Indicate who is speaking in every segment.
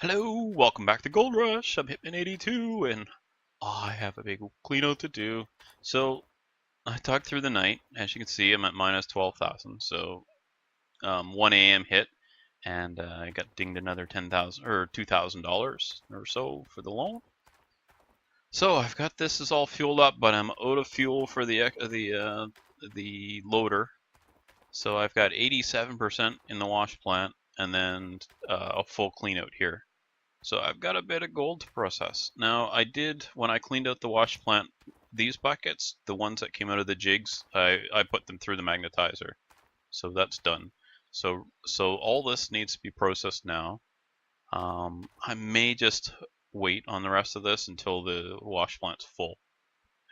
Speaker 1: Hello, welcome back to Gold Rush. I'm Hitman82, and I have a big cleanout to do. So I talked through the night. As you can see, I'm at minus 12,000. So 1 a.m. hit, and I got dinged another 10,000 or $2,000 or so for the loan. So I've got this is all fueled up, but I'm out of fuel for the loader. So I've got 87% in the wash plant, and then a full cleanout here. So I've got a bit of gold to process. Now I did, when I cleaned out the wash plant, these buckets, the ones that came out of the jigs, I put them through the magnetizer. So that's done. So all this needs to be processed now. I may just wait on the rest of this until the wash plant's full.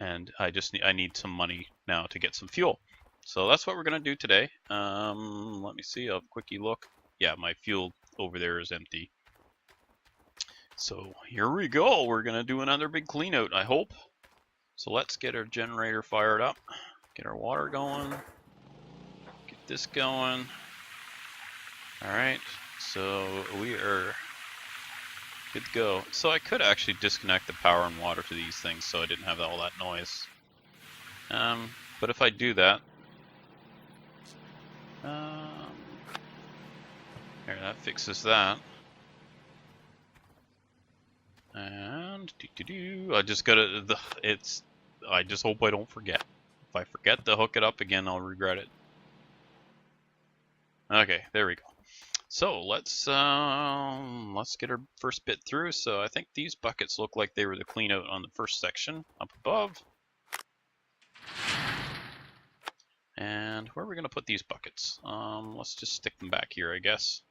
Speaker 1: And I need some money now to get some fuel. So that's what we're gonna do today. Let me see, I'll quickie look. Yeah, my fuel over there is empty. So here we go. We're going to do another big clean out, I hope. So let's get our generator fired up. Get our water going. Get this going. Alright, so we are good to go. So I could actually disconnect the power and water to these things so I didn't have all that noise. But if I do that, there, that fixes that. And I just gotta. I just hope I don't forget. If I forget to hook it up again, I'll regret it. Okay, there we go. So let's get our first bit through. So I think these buckets look like they were the clean out on the first section up above. And where are we gonna put these buckets? Let's just stick them back here, I guess.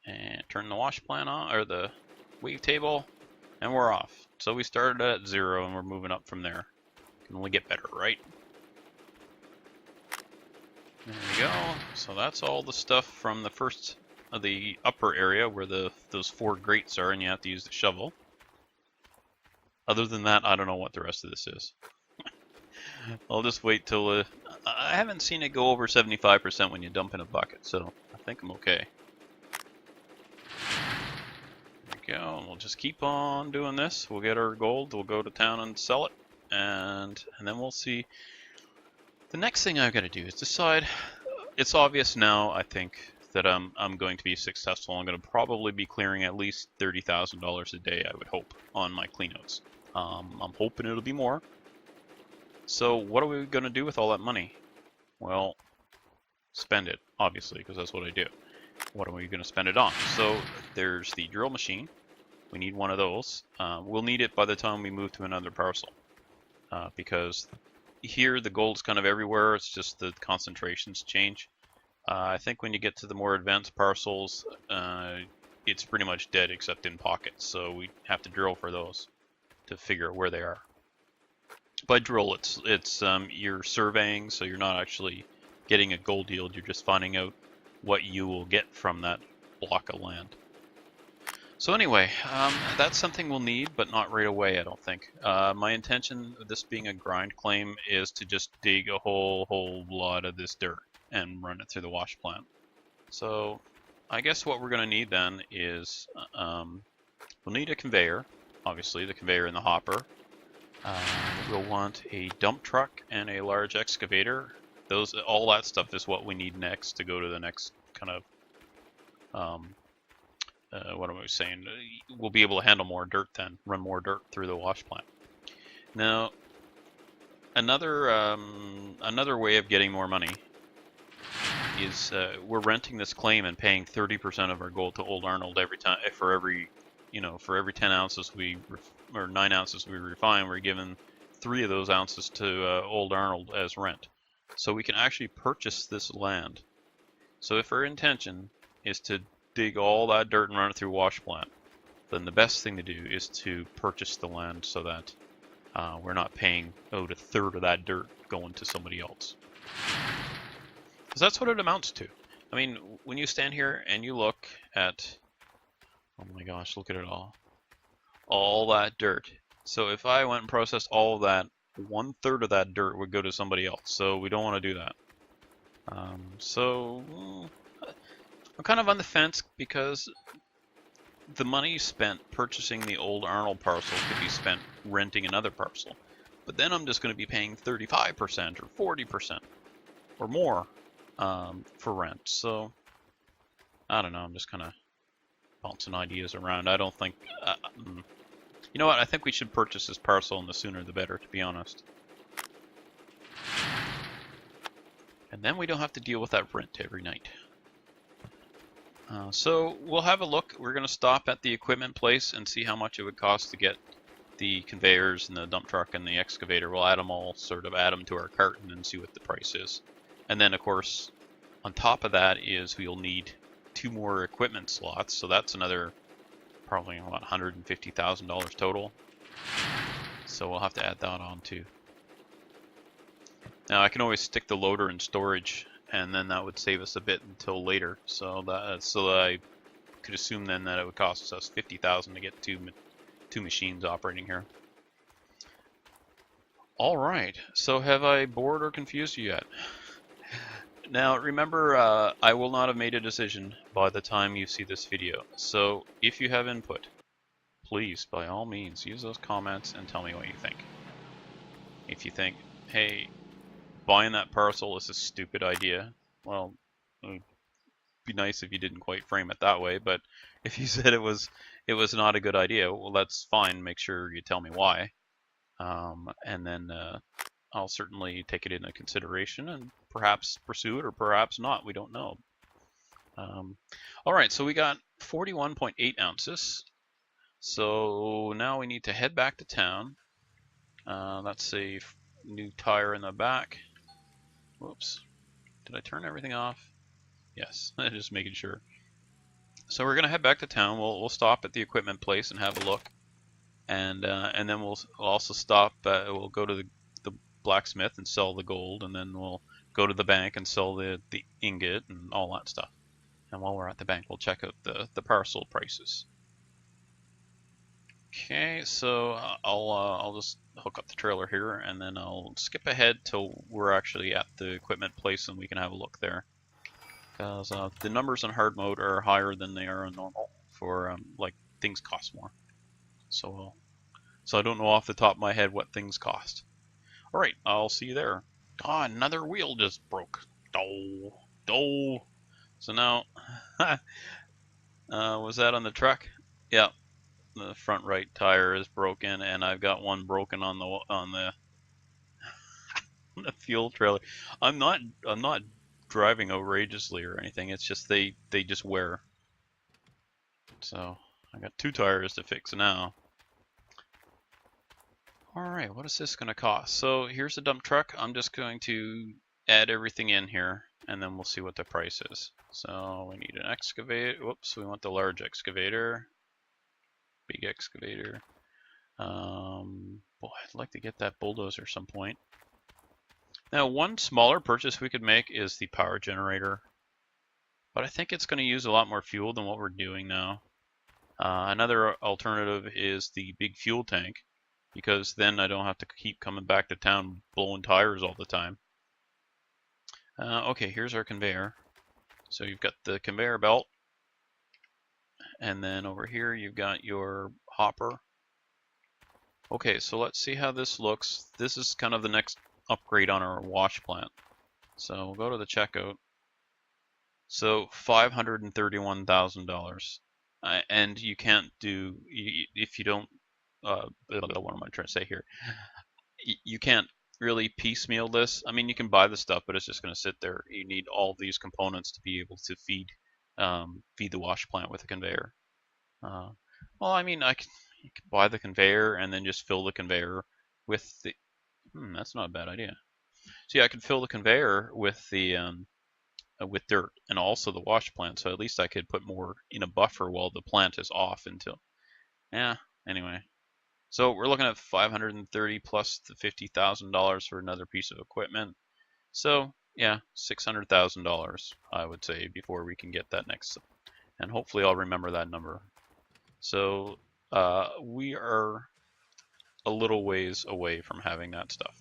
Speaker 1: And turn the wash plant on, or the wave table, and we're off. So we started at 0 and we're moving up from there. Can only get better, right? There we go. So that's all the stuff from the first of the upper area where those 4 grates are, and you have to use the shovel. Other than that, I don't know what the rest of this is. I'll just wait till I haven't seen it go over 75% when you dump in a bucket, so I think I'm okay. Go. We'll just keep on doing this. We'll get our gold. We'll go to town and sell it, and then we'll see. The next thing I've got to do is decide. It's obvious now, I think, that I'm going to be successful. I'm going to probably be clearing at least $30,000 a day, I would hope, on my cleanouts. I'm hoping it'll be more. So what are we going to do with all that money? Well, spend it, obviously, because that's what I do. What are we going to spend it on? So there's the drill machine. We need one of those. We'll need it by the time we move to another parcel, because here the gold's kind of everywhere. It's just the concentrations change. I think when you get to the more advanced parcels, it's pretty much dead except in pockets. So we have to drill for those to figure out where they are. By drill, it's you're surveying, so you're not actually getting a gold yield. You're just finding out what you will get from that block of land. So anyway, that's something we'll need, but not right away, I don't think. My intention, this being a grind claim, is to just dig a whole lot of this dirt and run it through the wash plant. So I guess what we're going to need then is, we'll need a conveyor, obviously, the conveyor and the hopper. We'll want a dump truck and a large excavator. All that stuff is what we need next to go to the next kind of, what am I saying? We'll be able to handle more dirt then, run more dirt through the wash plant. Now, another way of getting more money is we're renting this claim and paying 30% of our gold to Old Arnold every time. For every 10 ounces or 9 ounces we refine, we're given 3 of those ounces to Old Arnold as rent. So we can actually purchase this land. So if our intention is to dig all that dirt and run it through wash plant, then the best thing to do is to purchase the land so that we're not paying out a third of that dirt going to somebody else. Because that's what it amounts to. I mean, when you stand here and you look at, oh my gosh, look at it all that dirt. So if I went and processed all of that, 1/3 of that dirt would go to somebody else. So we don't want to do that. So I'm kind of on the fence because the money spent purchasing the old Arnold parcel could be spent renting another parcel. But then I'm just going to be paying 35% or 40% or more for rent. So I don't know. I'm just kind of bouncing ideas around. I don't think. You know what? I think we should purchase this parcel, and the sooner the better, to be honest. And then we don't have to deal with that rent every night. So we'll have a look. We're going to stop at the equipment place and see how much it would cost to get the conveyors and the dump truck and the excavator. We'll add them all, sort of add them to our carton and see what the price is. And then, of course, on top of that is we'll need 2 more equipment slots. So that's another probably about $150,000 total. So we'll have to add that on too. Now I can always stick the loader in storage, and then that would save us a bit until later. So that I could assume then that it would cost us $50,000 to get two machines operating here. All right. So have I bored or confused you yet? Now remember, I will not have made a decision by the time you see this video. So if you have input, please, by all means, use those comments and tell me what you think. If you think, hey, buying that parcel is a stupid idea, well, it would be nice if you didn't quite frame it that way, but if you said it was not a good idea, well, that's fine. Make sure you tell me why. And then I'll certainly take it into consideration and perhaps pursue it or perhaps not. We don't know. All right, so we got 41.8 ounces. So now we need to head back to town. That's a new tire in the back. Whoops. Did I turn everything off? Yes, just making sure. So we're going to head back to town. We'll stop at the equipment place and have a look. And then we'll also stop. We'll go to the blacksmith and sell the gold, and then we'll go to the bank and sell the ingot and all that stuff. And while we're at the bank, we'll check out the parcel prices. Okay, so I'll just hook up the trailer here, and then I'll skip ahead till we're actually at the equipment place, and we can have a look there. Because the numbers on hard mode are higher than they are on normal. For like things cost more. So I don't know off the top of my head what things cost. All right, I'll see you there. Ah, another wheel just broke. Dole. So now, was that on the truck? Yeah. The front right tire is broken, and I've got one broken on the the fuel trailer. I'm not driving outrageously or anything. It's just they just wear. So I got 2 tires to fix now. All right, what is this going to cost? So here's the dump truck. I'm just going to add everything in here, and then we'll see what the price is. So we need an excavator. Whoops, we want the large excavator. Big excavator. Boy, I'd like to get that bulldozer some point. Now, one smaller purchase we could make is the power generator, but I think it's going to use a lot more fuel than what we're doing now. Another alternative is the big fuel tank, because then I don't have to keep coming back to town blowing tires all the time. Okay, here's our conveyor. So you've got the conveyor belt, and then over here you've got your hopper. Okay, so let's see how this looks. This is kind of the next upgrade on our wash plant. So we'll go to the checkout. So $531,000. And you can't do, if you don't, what am I trying to say here? You can't really piecemeal this. I mean, you can buy the stuff, but it's just going to sit there. You need all these components to be able to feed the wash plant with a conveyor. Well, I mean, you can buy the conveyor and then just fill the conveyor with the. That's not a bad idea. So yeah, I could fill the conveyor with the with dirt and also the wash plant. So at least I could put more in a buffer while the plant is off until. Yeah. Anyway. So we're looking at $530 plus the $50,000 for another piece of equipment. So yeah, $600,000 I would say before we can get that next, and hopefully I'll remember that number. So we are a little ways away from having that stuff.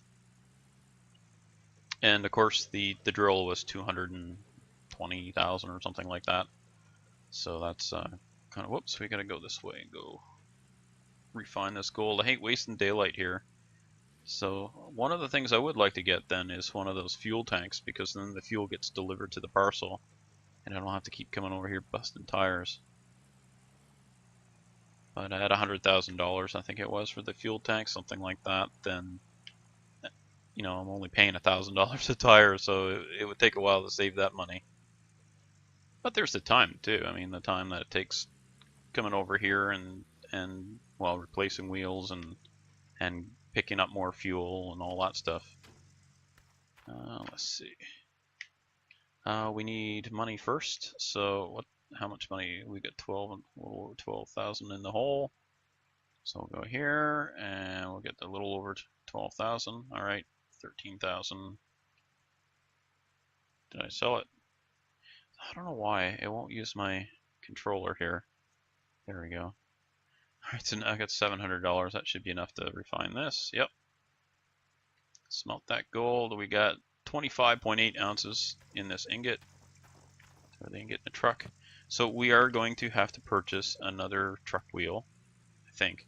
Speaker 1: And of course the drill was $220,000 or something like that. So that's kind of, whoops, we gotta go this way and go refine this gold. I hate wasting daylight here. So one of the things I would like to get then is one of those fuel tanks, because then the fuel gets delivered to the parcel and I don't have to keep coming over here busting tires. But I had $100,000, I think it was, for the fuel tank, something like that. Then, you know, I'm only paying $1,000 a tire, so it would take a while to save that money. But there's the time too. I mean, the time that it takes coming over here and well, replacing wheels and picking up more fuel and all that stuff. Let's see. We need money first. So what? How much money? We got 12,000 in the hole. So we'll go here and we'll get a little over 12,000. All right, 13,000. Did I sell it? I don't know why it won't use my controller here. There we go. All right, so now I got $700. That should be enough to refine this. Yep. Smelt that gold. We got 25.8 ounces in this ingot. Or the ingot in the truck. So we are going to have to purchase another truck wheel, I think.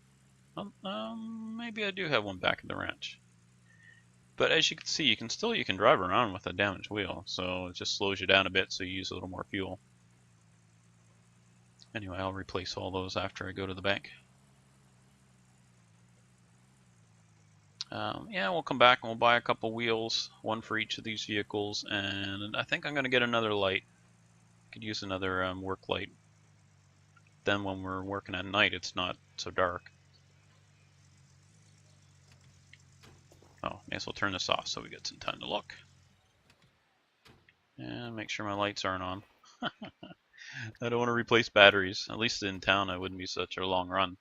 Speaker 1: Maybe I do have one back at the ranch. But as you can see, you can drive around with a damaged wheel, so it just slows you down a bit, so you use a little more fuel. Anyway, I'll replace all those after I go to the bank. Yeah, we'll come back and we'll buy a couple wheels, one for each of these vehicles, and I think I'm going to get another light. Could use another work light. Then when we're working at night, it's not so dark. Oh, may as well turn this off so we get some time to look. And make sure my lights aren't on. I don't want to replace batteries. At least in town, it wouldn't be such a long run.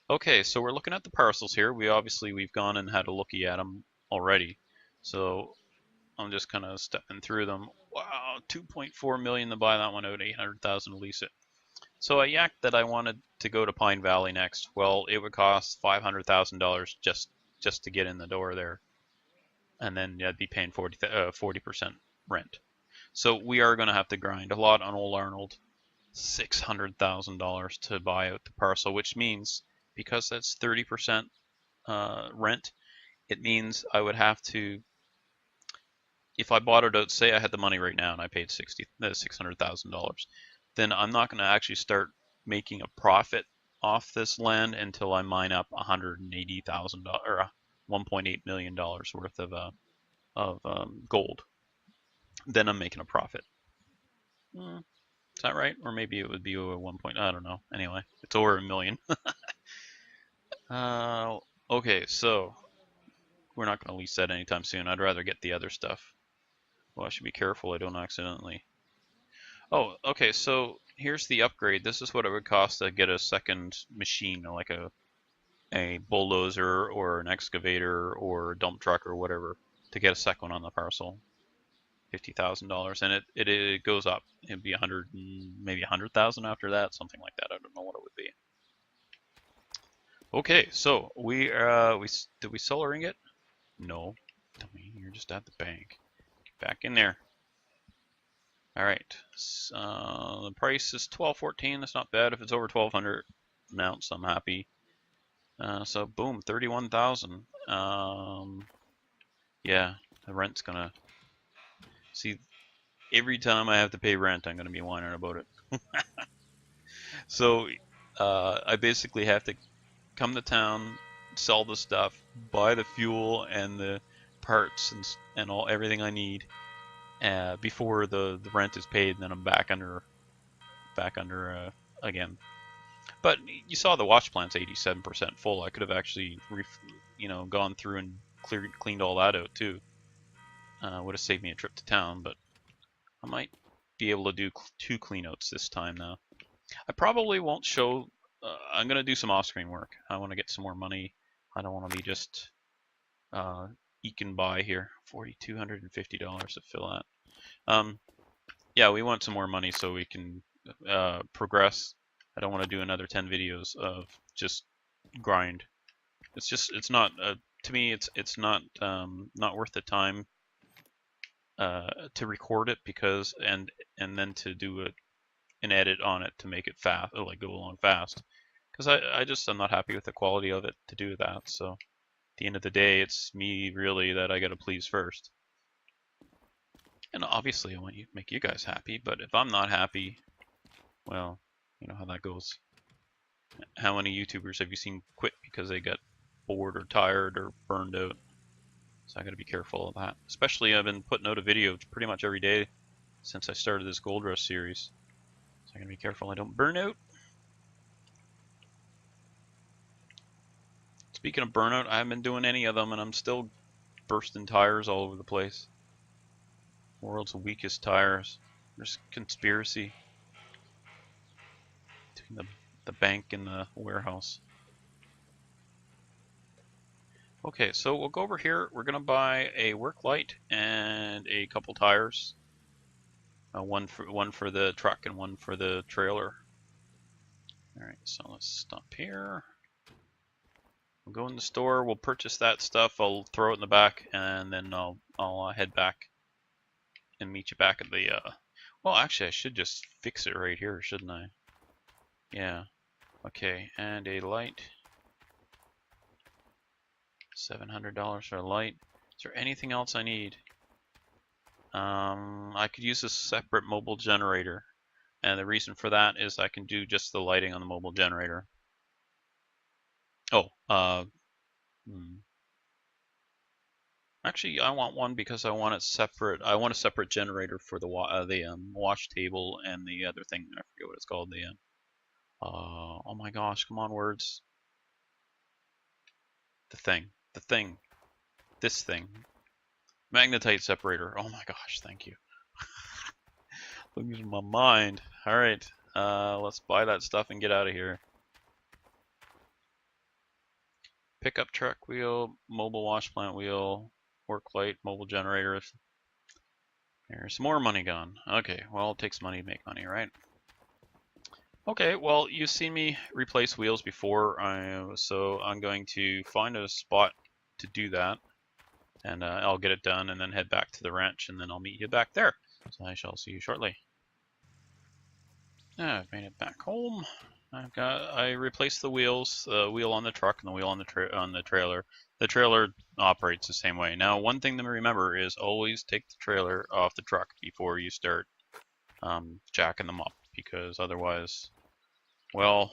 Speaker 1: Okay, so we're looking at the parcels here. We've gone and had a looky at them already. So I'm just kind of stepping through them. Wow, 2.4 million to buy that one out, 800,000 to lease it. So I yacked that I wanted to go to Pine Valley next. Well, it would cost $500,000 just to get in the door there, and then I'd be paying 40% rent. So we are going to have to grind a lot on Old Arnold. $600,000 to buy out the parcel, which means because that's 30% rent, it means I would have to, if I bought it out, say I had the money right now and I paid $600,000, then I'm not going to actually start making a profit off this land until I mine up $180,000 or $1.8 million worth of gold. Then I'm making a profit. Is that right? Or maybe it would be over 1 point. I don't know. Anyway, it's over $1 million. Okay, so we're not going to lease that anytime soon. I'd rather get the other stuff. Well, I should be careful I don't accidentally. Oh, okay, so here's the upgrade. This is what it would cost to get a second machine, like a bulldozer or an excavator or a dump truck or whatever, to get a second one on the parcel. $50,000, and it goes up. It'd be 100, maybe 100,000 after that, something like that. I don't know what it would be. Okay, so did we sell our ingot? No, dummy, you're just at the bank. Get back in there. All right, the price is $12.14. That's not bad. If it's over 1,200 an ounce, I'm happy. So boom, 31,000. Yeah, the rent's gonna. See, every time I have to pay rent, I'm going to be whining about it. So I basically have to come to town, sell the stuff, buy the fuel and the parts and everything I need before the rent is paid, and then I'm back under again. But you saw the wash plant's 87% full. I could have actually gone through and cleaned all that out too. Would have saved me a trip to town, but I might be able to do 2 cleanouts this time now. I probably won't show. I'm going to do some off-screen work. I want to get some more money. I don't want to be just eking by here. $4,250 to fill that. Yeah, we want some more money so we can progress. I don't want to do another 10 videos of just grind. It's not to me. It's not worth the time. To record it, because and then to do it an edit on it to make it fast, or like go along fast. Because I'm not happy with the quality of it to do that. So at the end of the day, it's me really that I gotta please first. And obviously I want to make you guys happy, but if I'm not happy, well, you know how that goes. How many YouTubers have you seen quit because they got bored or tired or burned out? So I gotta be careful of that. Especially I've been putting out a video pretty much every day since I started this Gold Rush series. So I gotta be careful I don't burn out. Speaking of burnout, I haven't been doing any of them and I'm still bursting tires all over the place. World's weakest tires. There's conspiracy between the bank and the warehouse. Okay, so we'll go over here. We're gonna buy a work light and a couple tires. One for the truck and one for the trailer. All right, so let's stop here. We'll go in the store. We'll purchase that stuff. I'll throw it in the back, and then I'll head back and meet you back at the. Well, actually, I should just fix it right here, shouldn't I? Yeah. Okay, and a light. $700 for a light. Is there anything else I need? I could use a separate mobile generator, and the reason for that is I can do just the lighting on the mobile generator. Oh, actually, I want one because I want it separate. I want a separate generator for the wash table and the other thing. I forget what it's called. Oh my gosh, come on, words. The thing, this thing. Magnetite separator. Oh my gosh, thank you. Losing my mind. All right, let's buy that stuff and get out of here. Pickup truck wheel, mobile wash plant wheel, work light, mobile generators. There's more money gone. Okay, well, it takes money to make money, right? Okay, well, you've seen me replace wheels before, so I'm going to find a spot to do that, and I'll get it done and then head back to the ranch, and then I'll meet you back there. So I shall see you shortly. I've made it back home. I replaced the wheels, the wheel on the truck and the wheel on the trailer. The trailer operates the same way. Now, one thing to remember is always take the trailer off the truck before you start jacking them up, because otherwise, well,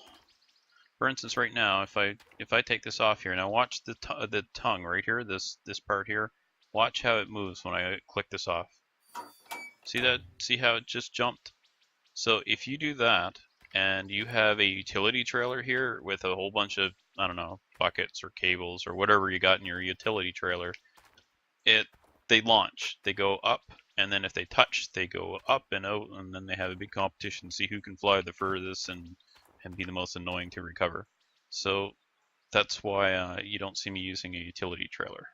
Speaker 1: for instance, right now, if I take this off here, now watch the tongue right here, this part here. Watch how it moves when I click this off. See that? See how it just jumped? So if you do that, and you have a utility trailer here with a whole bunch of, I don't know, buckets or cables or whatever you got in your utility trailer, they launch. They go up, and then if they touch, they go up and out, and then they have a big competition to see who can fly the furthest and be the most annoying to recover. So that's why you don't see me using a utility trailer.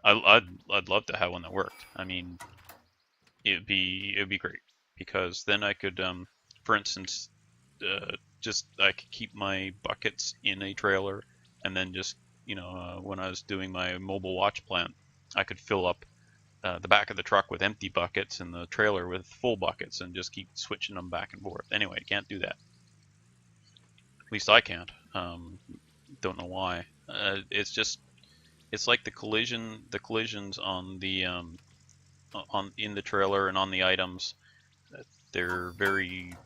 Speaker 1: I'd love to have one that worked. I mean, it'd be great, because then I could, for instance, I could keep my buckets in a trailer, and then just, you know, when I was doing my mobile watch plant, I could fill up the back of the truck with empty buckets and the trailer with full buckets, and just keep switching them back and forth. Anyway, I can't do that. At least I can't. Don't know why. It's like the collisions on the in the trailer and on the items. They're very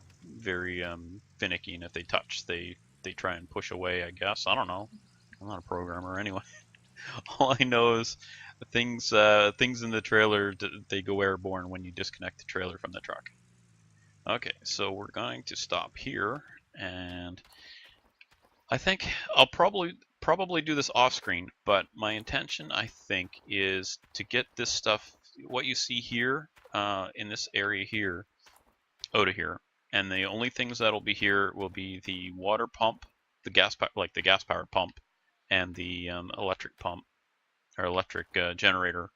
Speaker 1: finicky, and if they touch, they try and push away, I guess. I don't know. I'm not a programmer anyway. All I know is things in the trailer, they go airborne when you disconnect the trailer from the truck. Okay, so we're going to stop here, and I think I'll probably do this off screen, but my intention, I think, is to get this stuff, what you see here in this area here, out of here. And the only things that'll be here will be the water pump, the gas powered pump, and the electric pump or electric generator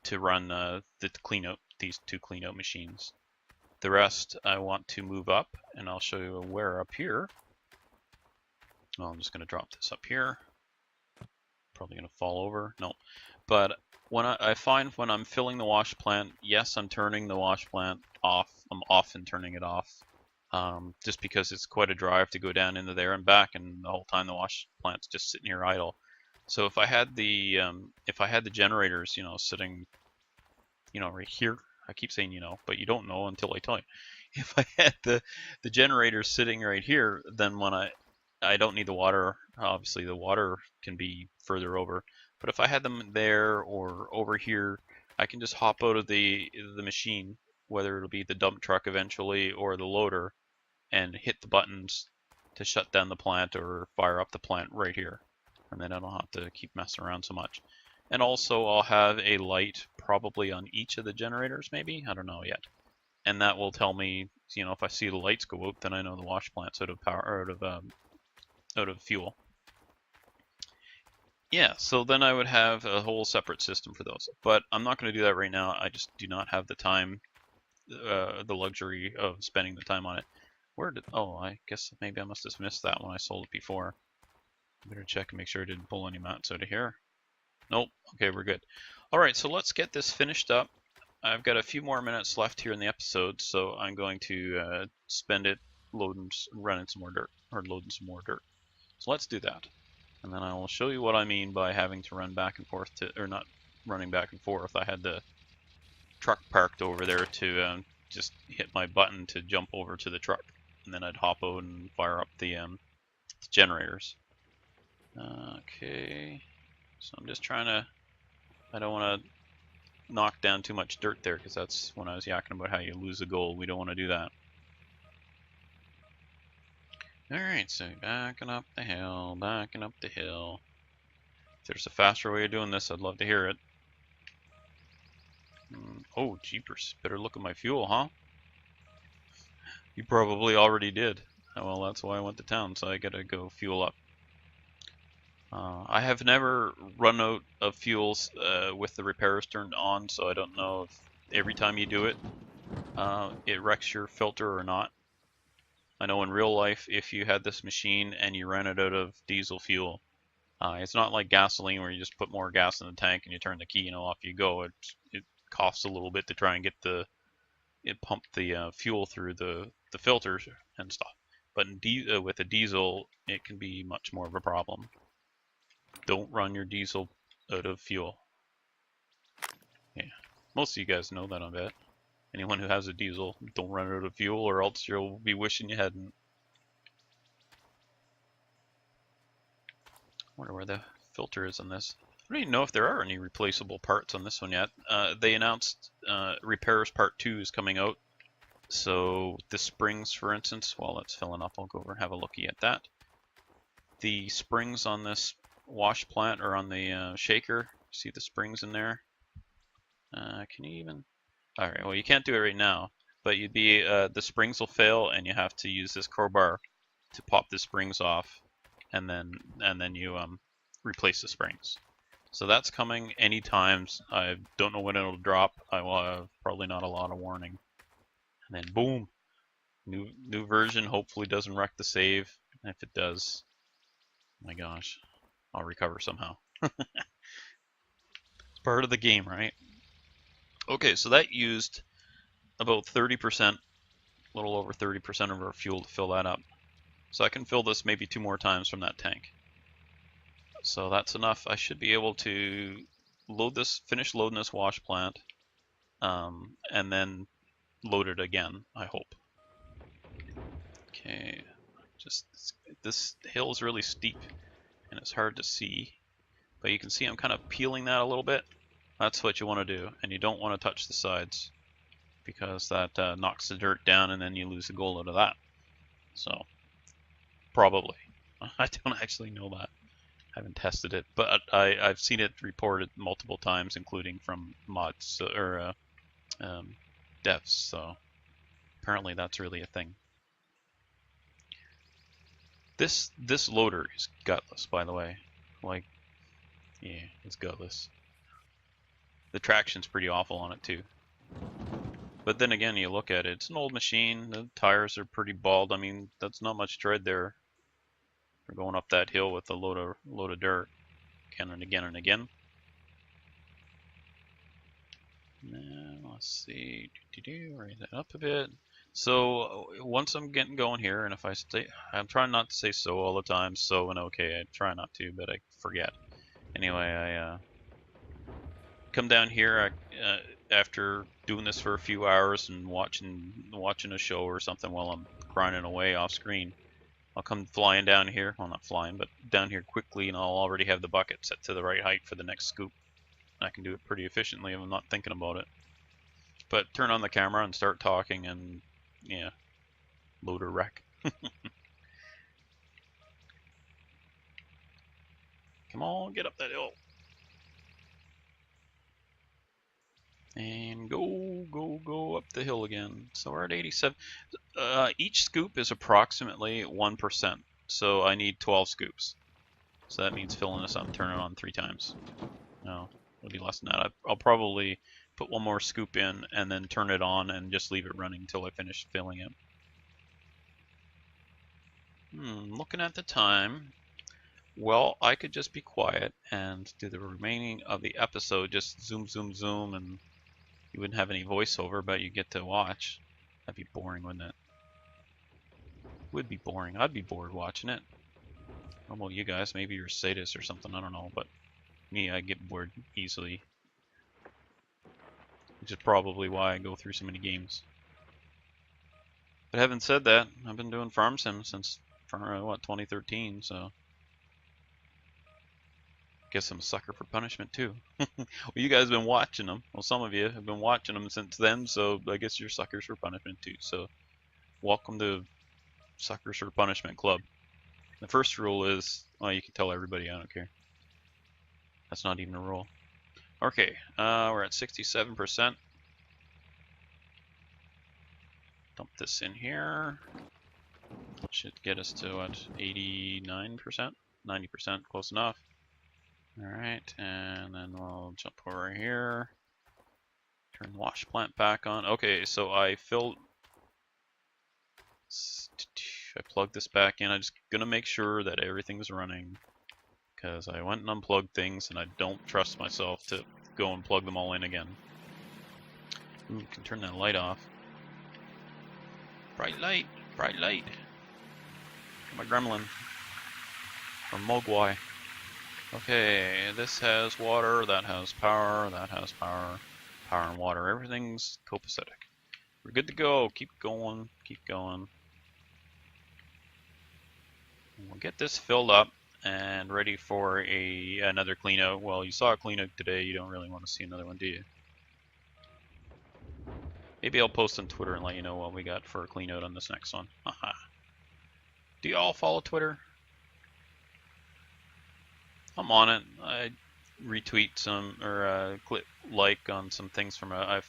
Speaker 1: to run the Cleanout, these two Cleanout machines. The rest I want to move up, and I'll show you where up here. Well, I'm just going to drop this up here. Probably going to fall over. No, but when I find when I'm filling the wash plant, yes, I'm turning the wash plant off. I'm often turning it off, just because it's quite a drive to go down into there and back, and the whole time the wash plant's just sitting here idle. So if I had the generators, sitting, right here. I keep saying but you don't know until I tell you. If I had the generators sitting right here, then when I don't need the water. Obviously, the water can be further over. But if I had them there or over here, I can just hop out of the machine, whether it'll be the dump truck eventually or the loader, and hit the buttons to shut down the plant or fire up the plant right here. And then I don't have to keep messing around so much. And also I'll have a light probably on each of the generators, maybe? I don't know yet. And that will tell me, if I see the lights go out, then I know the wash plant's out of power, out of fuel. Yeah, so then I would have a whole separate system for those. But I'm not going to do that right now. I just do not have the time, the luxury of spending the time on it. Oh, I guess maybe I must have missed that when I sold it before. Better check and make sure I didn't pull any mats out of here. Nope. Okay, we're good. All right, so let's get this finished up. I've got a few more minutes left here in the episode, so I'm going to spend it running some more dirt, or loading some more dirt. So let's do that. And then I will show you what I mean by having to run back and forth or not running back and forth. I had the truck parked over there to just hit my button to jump over to the truck, and then I'd hop out and fire up the generators. Okay, so I'm just trying to, I don't want to knock down too much dirt there, because that's when I was yakking about how you lose the gold. We don't want to do that. Alright, so backing up the hill, backing up the hill. If there's a faster way of doing this, I'd love to hear it. Oh, jeepers. Better look at my fuel, huh? You probably already did. Well, that's why I went to town, so I gotta go fuel up. I have never run out of fuels with the repairs turned on, so I don't know if every time you do it, it wrecks your filter or not. I know in real life, if you had this machine and you ran it out of diesel fuel, it's not like gasoline where you just put more gas in the tank and you turn the key and off you go. It costs a little bit to try and get pump the fuel through the filters and stuff. But with a diesel, it can be much more of a problem. Don't run your diesel out of fuel. Yeah, most of you guys know that, I bet. Anyone who has a diesel, don't run out of fuel, or else you'll be wishing you hadn't. I wonder where the filter is on this. I don't even know if there are any replaceable parts on this one yet. They announced Repairs Part 2 is coming out. So the springs, for instance, while that's filling up, I'll go over and have a looky at that. The springs on this wash plant, or on the shaker, see the springs in there? Can you even... Alright, well you can't do it right now, but you'd be, the springs will fail and you have to use this crowbar to pop the springs off, and then you replace the springs. So that's coming anytime. I don't know when it'll drop. I will have probably not a lot of warning. And then boom, new version. Hopefully doesn't wreck the save. And if it does, oh my gosh, I'll recover somehow. It's part of the game, right? Okay, so that used about 30%, a little over 30% of our fuel to fill that up. So I can fill this maybe 2 more times from that tank. So that's enough. I should be able to finish loading this wash plant, and then load it again, I hope. Okay, this hill is really steep and it's hard to see, but you can see I'm kind of peeling that a little bit. That's what you want to do, and you don't want to touch the sides, because that knocks the dirt down and then you lose the gold out of that. So, probably. I don't actually know that. I haven't tested it, but I've seen it reported multiple times, including from mods or devs, so apparently that's really a thing. This loader is gutless, by the way. Like, yeah, it's gutless. The traction's pretty awful on it too. But then again, you look at it, it's an old machine, the tires are pretty bald. I mean, that's not much tread there for going up that hill with a load of dirt again and again and again. Now, let's see. Raise that up a bit. So once I'm getting going here, and if I stay, I'm trying not to say so all the time. So and okay, I try not to, but I forget. Anyway, I come down here after doing this for a few hours and watching a show or something while I'm grinding away off screen. I'll come flying down here. Well, not flying, but down here quickly, and I'll already have the bucket set to the right height for the next scoop. I can do it pretty efficiently if I'm not thinking about it. But turn on the camera and start talking, and yeah, load or wreck. Come on, get up that hill. And go up the hill again. So we're at 87. Each scoop is approximately 1%. So I need 12 scoops. So that means filling this up and turning it on 3 times. No, it'll be less than that. I'll probably put one more scoop in and then turn it on and just leave it running until I finish filling it. Looking at the time. Well, I could just be quiet and do the remaining of the episode, just zoom, and you wouldn't have any voiceover, but you get to watch. That'd be boring, wouldn't it? Would be boring. I'd be bored watching it. How about you guys? Maybe you're a sadist or something, I don't know, but me, I get bored easily. Which is probably why I go through so many games. But having said that, I've been doing farm sim since, what, 2013, so guess I'm a sucker for punishment too. Well, you guys have been watching them. Well, some of you have been watching them since then, so I guess you're suckers for punishment too. So welcome to Suckers for Punishment Club. The first rule is, well, you can tell everybody, I don't care. That's not even a rule. Okay, we're at 67%. Dump this in here. Should get us to what, 89%? 90%, close enough. Alright, and then we'll jump over here. Turn the wash plant back on. Okay, so I plugged this back in. I'm just gonna make sure that everything's running, because I went and unplugged things and I don't trust myself to go and plug them all in again. Ooh, you can turn that light off. Bright light, bright light. My gremlin. Or Mogwai. Okay, this has water, that has power, that has power. Power and water, everything's copacetic. We're good to go. Keep going, keep going. And we'll get this filled up and ready for another cleanout. Well, you saw a cleanout today, you don't really want to see another one, do you? Maybe I'll post on Twitter and let you know what we got for a cleanout on this next one. Haha. Do you all follow Twitter? I'm on it. I retweet some or click like on some things from I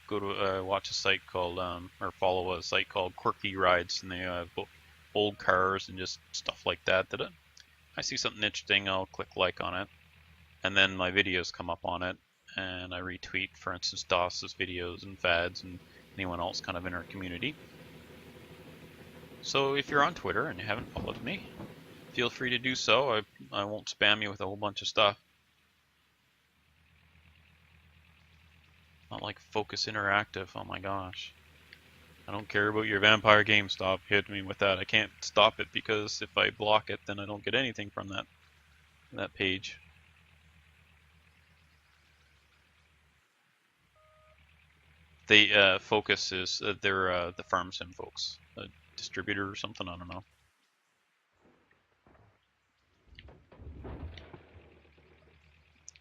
Speaker 1: go to watch a site called or follow a site called Quirky Rides, and they have old cars and just stuff like that. That I see something interesting, I'll click like on it, and then my videos come up on it, and I retweet, for instance, Doss's videos and Fads and anyone else kind of in our community. So if you're on Twitter and you haven't followed me, feel free to do so. I won't spam you with a whole bunch of stuff. Not like Focus Interactive, oh my gosh. I don't care about your vampire game, stop hitting me with that. I can't stop it because if I block it, then I don't get anything from that page. They Focus is they're the farm sim folks, a distributor or something, I don't know.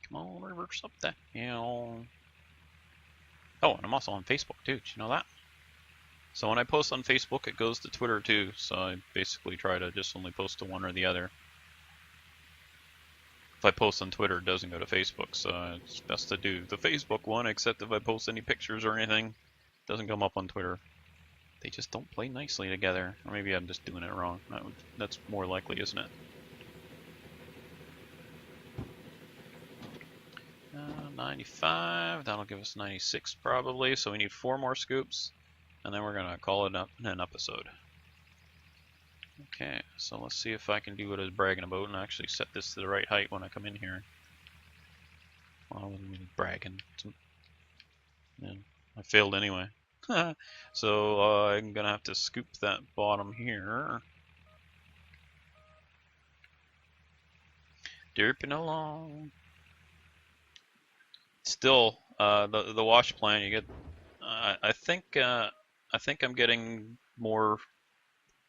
Speaker 1: Come on, reverse up that hill. Oh, and I'm also on Facebook too. Did you know that? So when I post on Facebook, it goes to Twitter too. So I basically try to just only post to one or the other. If I post on Twitter, it doesn't go to Facebook. So it's best to do the Facebook one, except if I post any pictures or anything, it doesn't come up on Twitter. They just don't play nicely together. Or maybe I'm just doing it wrong. That's more likely, isn't it? 95, that'll give us 96 probably, so we need 4 more scoops, and then we're going to call it up in an episode. Okay, so let's see if I can do what I was bragging about and actually set this to the right height when I come in here. Well, I wasn't really bragging. I failed anyway. So I'm gonna have to scoop that bottom here. Derping along. Still, the wash plant you get. I think I'm getting more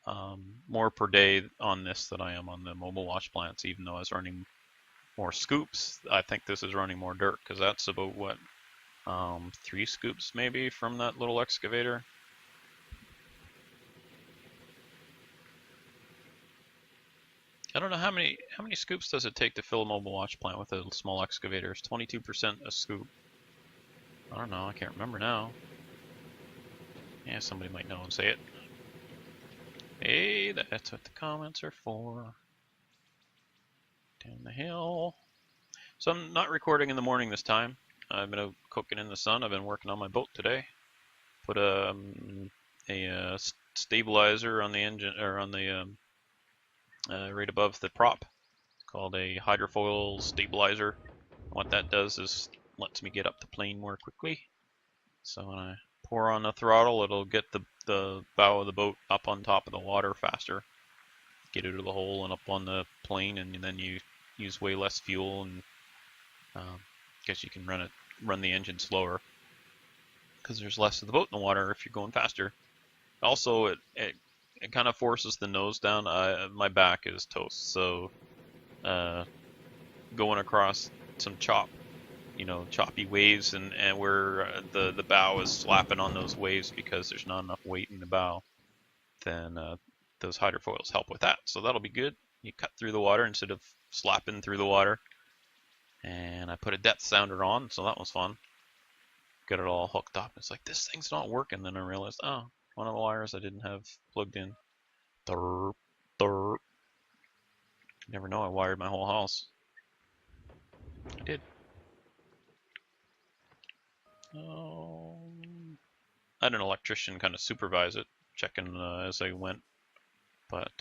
Speaker 1: per day on this than I am on the mobile wash plants. Even though I was running more scoops, I think this is running more dirt because that's about what 3 scoops maybe from that little excavator. I don't know how many scoops does it take to fill a mobile wash plant with a small excavator. It's 22% a scoop. I don't know. I can't remember now. Yeah, somebody might know and say it. Hey, that's what the comments are for. Down the hill. So I'm not recording in the morning this time. I've been out cooking in the sun. I've been working on my boat today. Put a stabilizer on the engine, or on the right above the prop. It's called a hydrofoil stabilizer. What that does is lets me get up the plane more quickly. So when I pour on the throttle, it'll get the bow of the boat up on top of the water faster. Get out of the hole and up on the plane, and then you use way less fuel, and guess you can run the engine slower because there's less of the boat in the water if you're going faster. Also, it kind of forces the nose down. My back is toast, so going across some choppy waves, and where the bow is slapping on those waves because there's not enough weight in the bow, then those hydrofoils help with that. So that'll be good. You cut through the water instead of slapping through the water. And I put a depth sounder on, so that was fun. Got it all hooked up. It's like, this thing's not working. Then I realized, oh, one of the wires I didn't have plugged in. Derp, derp. Never know, I wired my whole house. I did. I had an electrician kind of supervise it, checking as I went. But,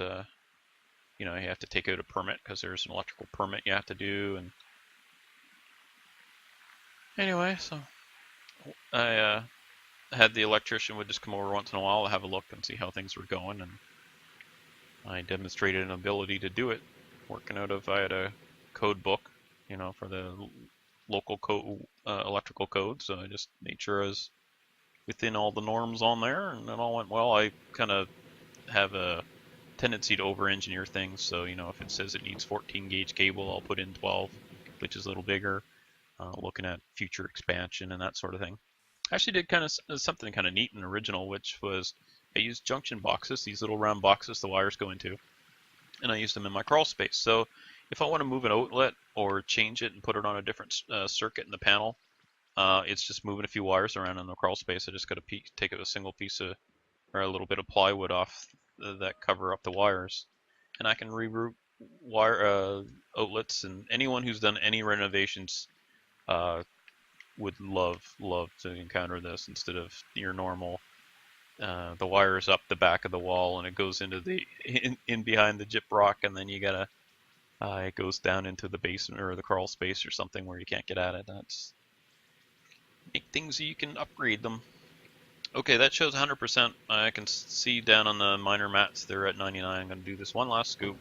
Speaker 1: you have to take out a permit because there's an electrical permit you have to do. And anyway, so I had the electrician would just come over once in a while to have a look and see how things were going. And I demonstrated an ability to do it, working out of, I had a code book, for the local electrical code, so I just made sure I was within all the norms on there, and it all went well. I kind of have a tendency to over-engineer things, so if it says it needs 14 gauge cable, I'll put in 12, which is a little bigger, looking at future expansion and that sort of thing. I actually did kind of something kind of neat and original, which was I used junction boxes, these little round boxes the wires go into, and I used them in my crawl space. So if I want to move an outlet or change it and put it on a different circuit in the panel, it's just moving a few wires around in the crawl space. I just got to take a single piece of, or a little bit of plywood off that cover up the wires, and I can reroute wire outlets. And anyone who's done any renovations would love to encounter this instead of your normal. The wire is up the back of the wall and it goes into the in behind the gyp rock, and then you gotta it goes down into the basement or the crawl space or something where you can't get at it. That's make things so you can upgrade them. Okay, that shows 100%. I can see down on the minor mats they're at 99. I'm gonna do this one last scoop,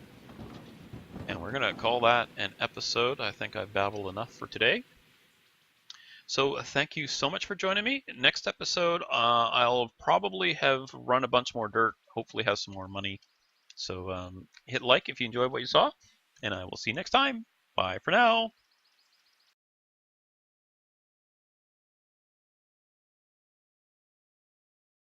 Speaker 1: and we're gonna call that an episode. I think I've babbled enough for today. So thank you so much for joining me. Next episode, I'll probably have run a bunch more dirt, hopefully have some more money. So hit like if you enjoyed what you saw, and I will see you next time. Bye for now.